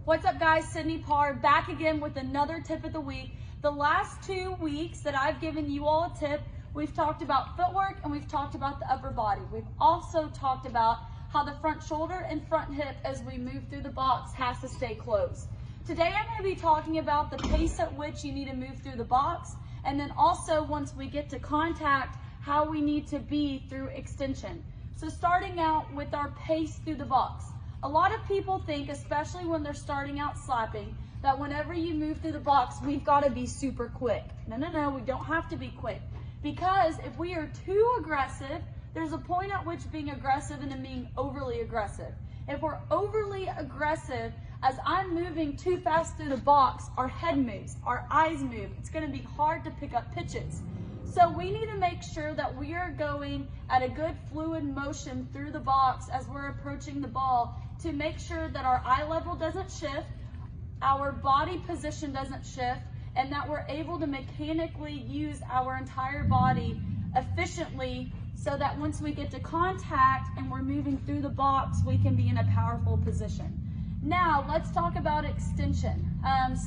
What's up guys, Sydney Parr back again with another tip of the week. The last 2 weeks that I've given you all a tip, we've talked about footwork and we've talked about the upper body. We've also talked about how the front shoulder and front hip as we move through the box has to stay closed. Today I'm going to be talking about the pace at which you need to move through the box, and then also once we get to contact, how we need to be through extension. So starting out with our pace through the box. A lot of people think, especially when they're starting out slapping, that whenever you move through the box, we've got to be super quick. No, we don't have to be quick. Because if we are too aggressive, there's a point at which being aggressive and then being overly aggressive. If we're overly aggressive, as I'm moving too fast through the box, our head moves, our eyes move. It's going to be hard to pick up pitches. So we need to make sure that we are going at a good fluid motion through the box as we're approaching the ball to make sure that our eye level doesn't shift, our body position doesn't shift, and that we're able to mechanically use our entire body efficiently so that once we get to contact and we're moving through the box, we can be in a powerful position. Now, let's talk about extension.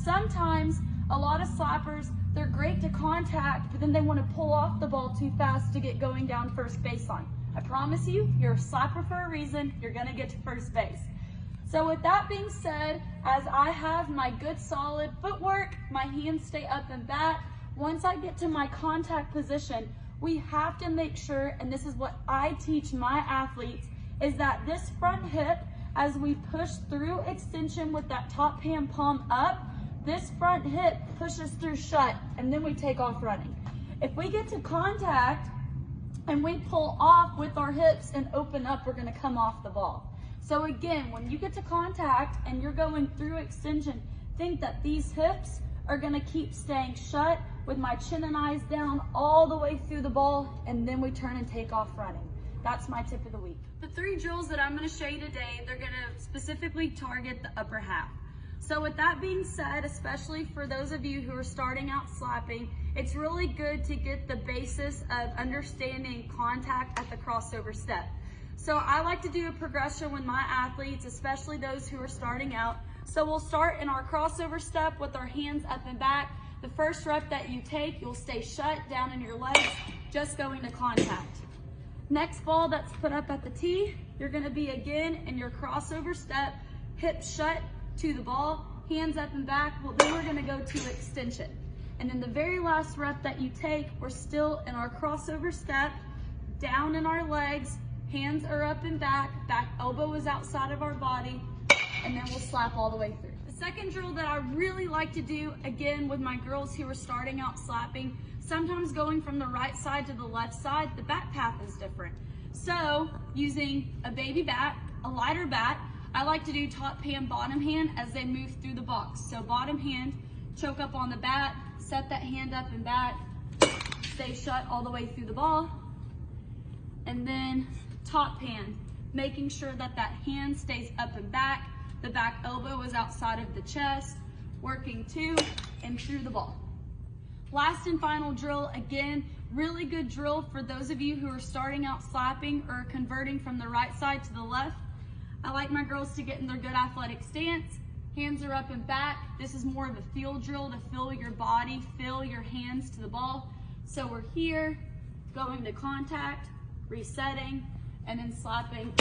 Sometimes a lot of slappers, they're great to contact, but then they want to pull off the ball too fast to get going down first baseline. I promise you, you're a slapper for a reason. You're going to get to first base. So with that being said, as I have my good solid footwork, my hands stay up and back, once I get to my contact position, we have to make sure, and this is what I teach my athletes, is that this front hip, as we push through extension with that top hand palm up, this front hip pushes through shut, and then we take off running. If we get to contact and we pull off with our hips and open up, we're going to come off the ball. So again, when you get to contact and you're going through extension, think that these hips are going to keep staying shut with my chin and eyes down all the way through the ball, and then we turn and take off running. That's my tip of the week. The 3 drills that I'm going to show you today, they're going to specifically target the upper half. So with that being said, especially for those of you who are starting out slapping, it's really good to get the basis of understanding contact at the crossover step. So I like to do a progression with my athletes, especially those who are starting out. So we'll start in our crossover step with our hands up and back. The first rep that you take, you'll stay shut down in your legs, just going to contact. Next ball that's put up at the tee, you're going to be again in your crossover step, hips shut to the ball, hands up and back. Well, then we're going to go to extension. And then the very last rep that you take, we're still in our crossover step, down in our legs, hands are up and back elbow is outside of our body, and then we'll slap all the way through. The second drill that I really like to do, again with my girls who are starting out slapping, sometimes going from the right side to the left side, the bat path is different. So using a baby bat, a lighter bat, I like to do top hand, bottom hand as they move through the box. So bottom hand, choke up on the bat, set that hand up and back, stay shut all the way through the ball. And then top hand, making sure that that hand stays up and back, the back elbow is outside of the chest, working to and through the ball. Last and final drill, again, really good drill for those of you who are starting out slapping or converting from the right side to the left. I like my girls to get in their good athletic stance. Hands are up and back. This is more of a feel drill to feel your body, feel your hands to the ball. So we're here, going to contact, resetting, and then slapping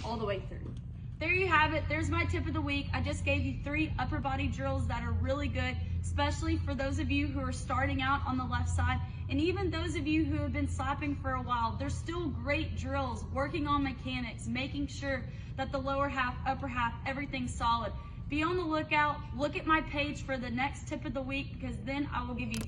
all the way through. There you have it. There's my tip of the week. I just gave you 3 upper body drills that are really good, especially for those of you who are starting out on the left side. And even those of you who have been slapping for a while, they're still great drills, working on mechanics, making sure that the lower half, upper half, everything's solid. Be on the lookout. Look at my page for the next tip of the week, because then I will give you